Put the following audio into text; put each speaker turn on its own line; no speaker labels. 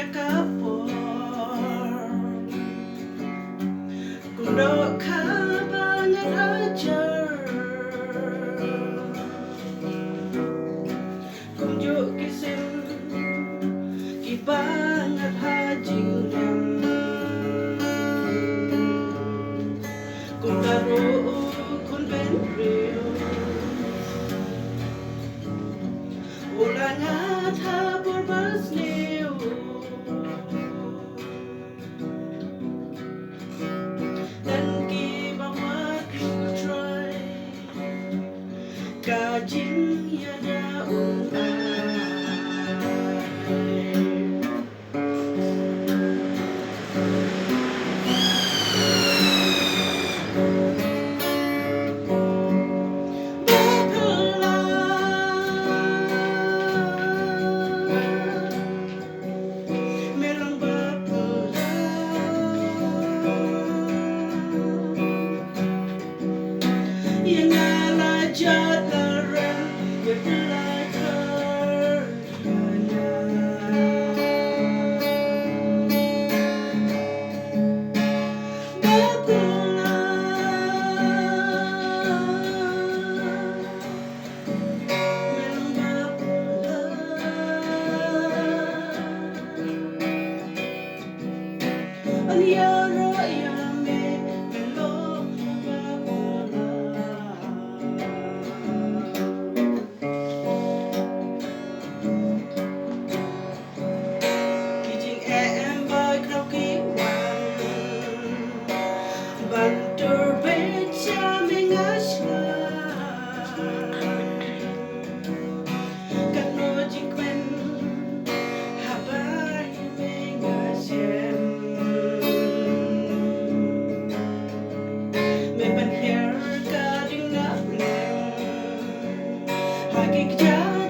banyak kapur Kundok ka banyak ajar Kunjuk kisim Ki banyak haji Kun taruh kun ben real Ulang hata berbasniu Dan ki bawa ku try Kajing ya daun Yang ala jadaran yang belajar Bantur beca mengaslah Kano jingkwen habai mengasem Mepan her kading na blem Hagik jam